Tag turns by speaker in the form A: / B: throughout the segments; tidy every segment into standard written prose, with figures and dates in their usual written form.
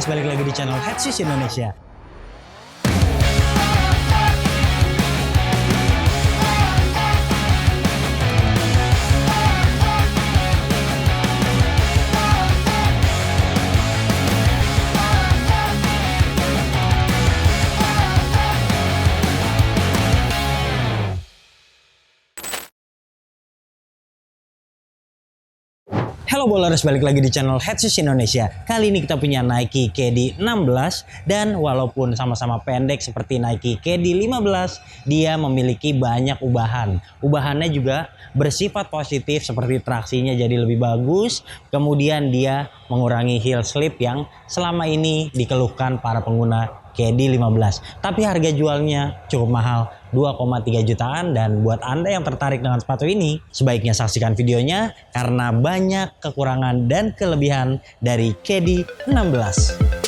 A: Ballers, balik lagi di channel Headsis Indonesia. Halo Ballers, balik lagi di channel Headsis Indonesia. Kali ini kita punya Nike KD 16 dan walaupun sama-sama pendek seperti Nike KD 15, dia memiliki banyak ubahan. Ubahannya juga bersifat positif seperti traksinya jadi lebih bagus, kemudian dia mengurangi heel slip yang selama ini dikeluhkan para pengguna KD 15. Tapi harga jualnya cukup mahal, 2,3 jutaan, dan buat Anda yang tertarik dengan sepatu ini, sebaiknya saksikan videonya karena banyak kekurangan dan kelebihan dari KD 16.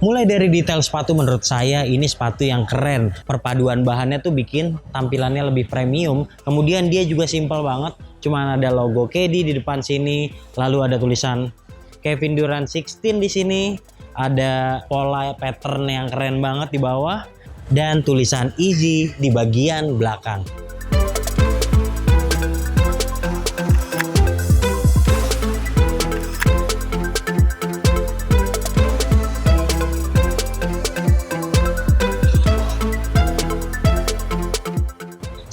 A: Mulai dari detail sepatu, menurut saya ini sepatu yang keren. Perpaduan bahannya tuh bikin tampilannya lebih premium. Kemudian dia juga simpel banget. Cuman ada logo KD di depan sini. Lalu ada tulisan Kevin Durant 16 di sini. Ada pola pattern yang keren banget di bawah. Dan tulisan Easy di bagian belakang.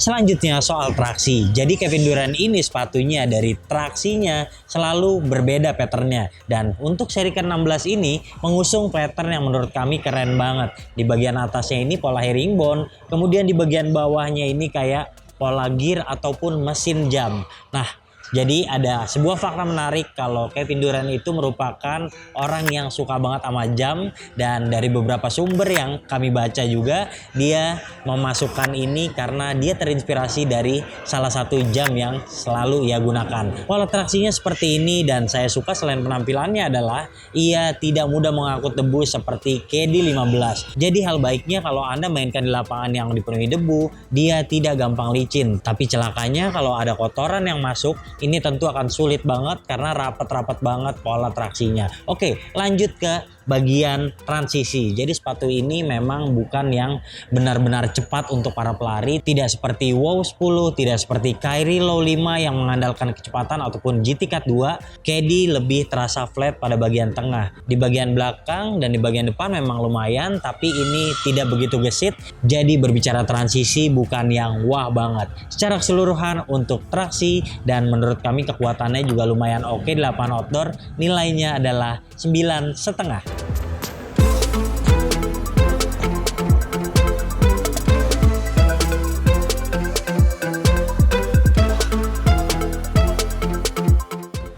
A: Selanjutnya soal traksi. Jadi Kevin Durant ini sepatunya dari traksinya selalu berbeda patternnya. Dan untuk seri ke-16 ini mengusung pattern yang menurut kami keren banget. Di bagian atasnya ini pola herringbone, kemudian di bagian bawahnya ini kayak pola gear ataupun mesin jam. Nah, jadi ada sebuah fakta menarik kalau Kevin Durant itu merupakan orang yang suka banget sama jam, dan dari beberapa sumber yang kami baca juga dia memasukkan ini karena dia terinspirasi dari salah satu jam yang selalu ia gunakan. Pola traksinya seperti ini dan saya suka selain penampilannya adalah ia tidak mudah mengangkut debu seperti KD 15. Jadi hal baiknya kalau Anda mainkan di lapangan yang dipenuhi debu, dia tidak gampang licin. Tapi celakanya kalau ada kotoran yang masuk, ini tentu akan sulit banget karena rapat-rapat banget pola traksinya. Oke, lanjut ke bagian transisi. Jadi sepatu ini memang bukan yang benar-benar cepat untuk para pelari, tidak seperti WOW 10, tidak seperti Kyrie Low 5 yang mengandalkan kecepatan ataupun GT Cut 2. KD lebih terasa flat pada bagian tengah. Di bagian belakang dan di bagian depan memang lumayan, tapi ini tidak begitu gesit. Jadi berbicara transisi bukan yang wah banget. Secara keseluruhan untuk traksi dan menurut kami kekuatannya juga lumayan oke di lapangan outdoor, nilainya adalah 9,5.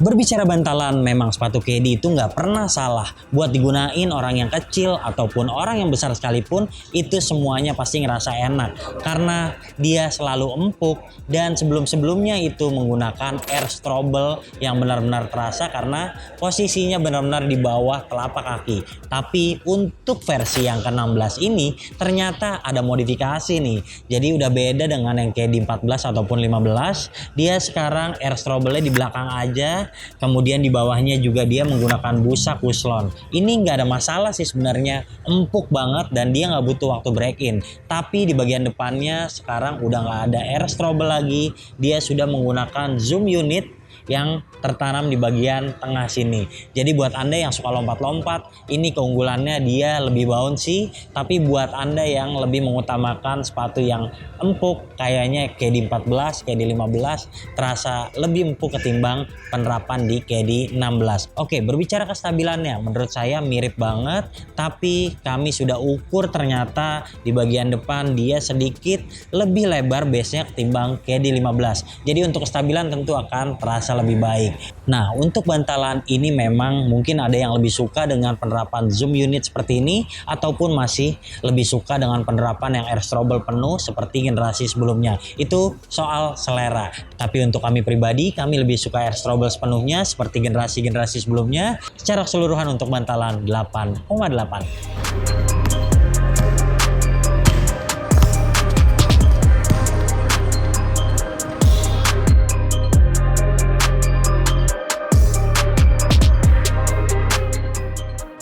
A: Berbicara bantalan, memang sepatu KD itu nggak pernah salah buat digunain orang yang kecil ataupun orang yang besar sekalipun, itu semuanya pasti ngerasa enak karena dia selalu empuk, dan sebelum-sebelumnya itu menggunakan air strobel yang benar-benar terasa karena posisinya benar-benar di bawah telapak kaki. Tapi untuk versi yang ke-16 ini ternyata ada modifikasi nih. Jadi udah beda dengan yang KD 14 ataupun 15. Dia sekarang air strobelnya di belakang aja. Kemudian di bawahnya juga dia menggunakan busa Kuslon. Ini nggak ada masalah sih sebenarnya, empuk banget dan dia nggak butuh waktu break in. Tapi di bagian depannya sekarang udah nggak ada air strobel lagi, dia sudah menggunakan zoom unit yang tertanam di bagian tengah sini. Jadi buat Anda yang suka lompat-lompat, ini keunggulannya dia lebih bouncy. Tapi buat Anda yang lebih mengutamakan sepatu yang empuk, kayaknya KD 14, KD 15 terasa lebih empuk ketimbang penerapan di KD 16. Oke, berbicara kestabilannya, menurut saya mirip banget. Tapi kami sudah ukur, ternyata di bagian depan dia sedikit lebih lebar base-nya ketimbang KD 15. Jadi untuk kestabilan tentu akan terasa terasa lebih baik. Nah, untuk bantalan ini memang mungkin ada yang lebih suka dengan penerapan zoom unit seperti ini, ataupun masih lebih suka dengan penerapan yang air strobel penuh seperti generasi sebelumnya. Itu soal selera. Tapi untuk kami pribadi, kami lebih suka air strobel sepenuhnya seperti generasi-generasi sebelumnya. Secara keseluruhan untuk bantalan 8,8.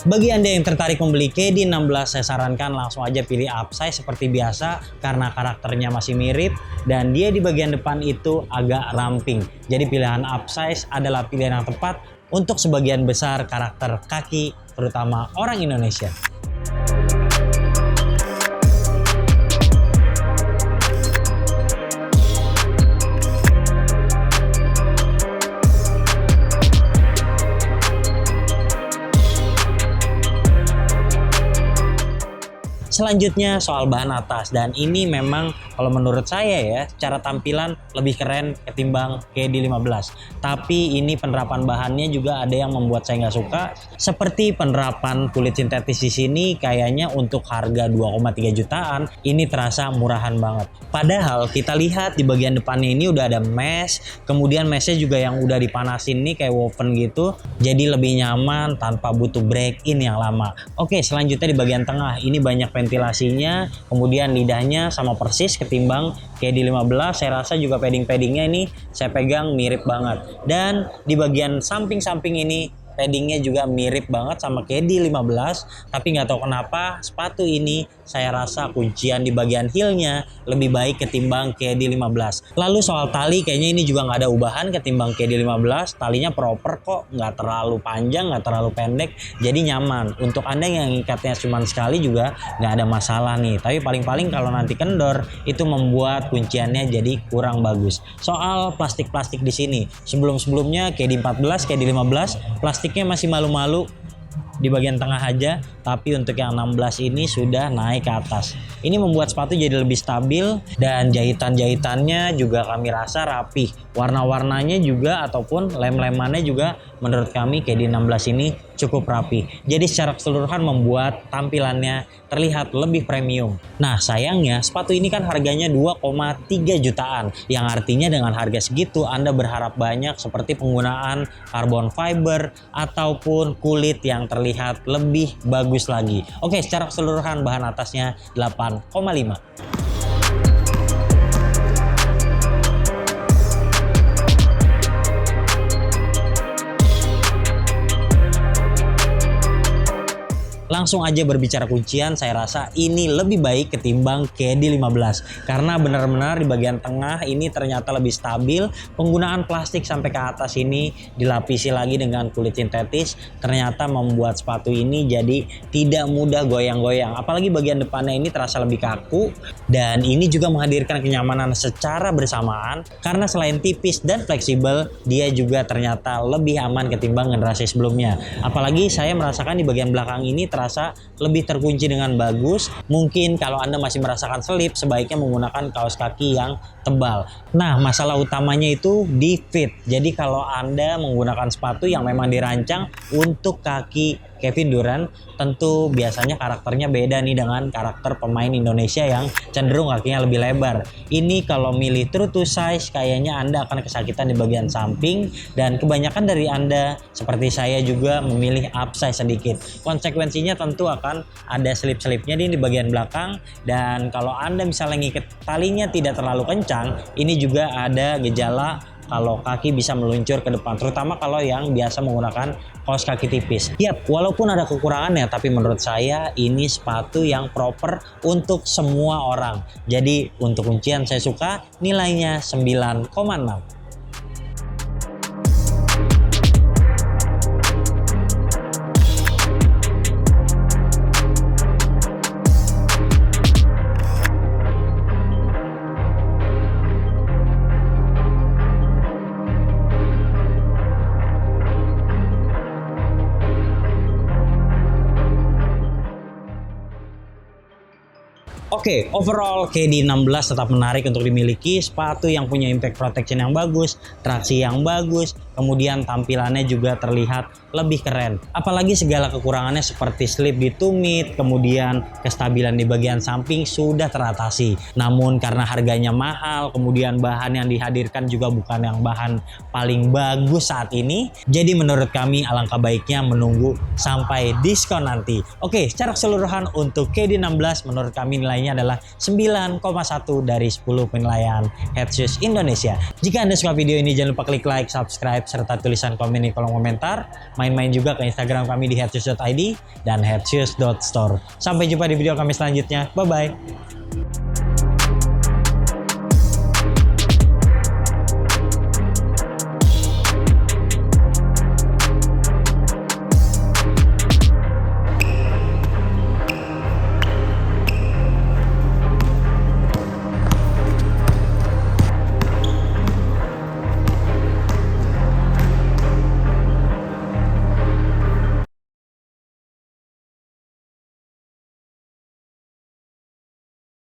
A: Bagi Anda yang tertarik membeli KD16, saya sarankan langsung aja pilih upsize seperti biasa karena karakternya masih mirip dan dia di bagian depan itu agak ramping. Jadi pilihan upsize adalah pilihan yang tepat untuk sebagian besar karakter kaki, terutama orang Indonesia. Selanjutnya soal bahan atas, dan ini memang kalau menurut saya ya, secara tampilan lebih keren ketimbang KD15. Tapi ini penerapan bahannya juga ada yang membuat saya nggak suka. Seperti penerapan kulit sintetis di sini, kayaknya untuk harga 2,3 jutaan ini terasa murahan banget. Padahal kita lihat di bagian depannya ini udah ada mesh, kemudian meshnya juga yang udah dipanasin nih kayak woven gitu, jadi lebih nyaman tanpa butuh break in yang lama. Oke, selanjutnya di bagian tengah ini banyak ventilasinya, kemudian lidahnya sama persis ketimbang KD15. Saya rasa juga padding-paddingnya ini saya pegang mirip banget, dan di bagian samping-samping ini paddingnya juga mirip banget sama KD15. Tapi nggak tahu kenapa sepatu ini saya rasa kuncian di bagian heelnya lebih baik ketimbang KD15. Lalu soal tali, kayaknya ini juga nggak ada ubahan ketimbang KD15. Talinya proper kok, nggak terlalu panjang, nggak terlalu pendek, jadi nyaman. Untuk Anda yang ngikatnya cuma sekali juga nggak ada masalah nih. Tapi paling-paling kalau nanti kendor itu membuat kunciannya jadi kurang bagus. Soal plastik-plastik di sini, sebelum-sebelumnya KD14, KD15 plastiknya masih malu-malu di bagian tengah aja, tapi untuk yang 16 ini sudah naik ke atas. Ini membuat sepatu jadi lebih stabil, dan jahitan-jahitannya juga kami rasa rapih. Warna-warnanya juga ataupun lem-lemannya juga menurut kami KD16 ini cukup rapi. Jadi secara keseluruhan membuat tampilannya terlihat lebih premium. Nah, sayangnya sepatu ini kan harganya 2,3 jutaan. Yang artinya dengan harga segitu Anda berharap banyak seperti penggunaan carbon fiber ataupun kulit yang terlihat lebih bagus lagi. Oke, secara keseluruhan bahan atasnya 8,5. Langsung aja berbicara kuncian, saya rasa ini lebih baik ketimbang KD15 karena benar-benar di bagian tengah ini ternyata lebih stabil. Penggunaan plastik sampai ke atas ini dilapisi lagi dengan kulit sintetis ternyata membuat sepatu ini jadi tidak mudah goyang-goyang. Apalagi bagian depannya ini terasa lebih kaku, dan ini juga menghadirkan kenyamanan secara bersamaan karena selain tipis dan fleksibel, dia juga ternyata lebih aman ketimbang generasi sebelumnya. Apalagi saya merasakan di bagian belakang ini terasa lebih terkunci dengan bagus. Mungkin kalau Anda masih merasakan selip, sebaiknya menggunakan kaos kaki yang tebal. Nah, masalah utamanya itu di fit. Jadi kalau Anda menggunakan sepatu yang memang dirancang untuk kaki Kevin Durant, tentu biasanya karakternya beda nih dengan karakter pemain Indonesia yang cenderung kakinya lebih lebar. Ini kalau milih true to size, kayaknya Anda akan kesakitan di bagian samping, dan kebanyakan dari Anda seperti saya juga memilih upsize sedikit. Konsekuensinya tentu akan ada selip-selipnya di bagian belakang, dan kalau Anda misalnya ngikat talinya tidak terlalu kencang, ini juga ada gejala kalau kaki bisa meluncur ke depan, terutama kalau yang biasa menggunakan kaos kaki tipis. Yap, walaupun ada kekurangannya, tapi menurut saya ini sepatu yang proper untuk semua orang. Jadi untuk kuncian saya suka, nilainya 9,6. Oke, overall KD16 tetap menarik untuk dimiliki. Sepatu yang punya impact protection yang bagus, traksi yang bagus, kemudian tampilannya juga terlihat lebih keren. Apalagi segala kekurangannya seperti slip di tumit, kemudian kestabilan di bagian samping sudah teratasi. Namun karena harganya mahal, kemudian bahan yang dihadirkan juga bukan yang bahan paling bagus saat ini, jadi menurut kami alangkah baiknya menunggu sampai diskon nanti. Oke, secara keseluruhan untuk KD16 menurut kami nilainya adalah 9,1 dari 10 penilaian Headshoes Indonesia. Jika Anda suka video ini jangan lupa klik like, subscribe, serta tulisan komen di kolom komentar. Main-main juga ke Instagram kami di headshoes.id dan headshoes.store. Sampai jumpa di video kami selanjutnya. Bye-bye.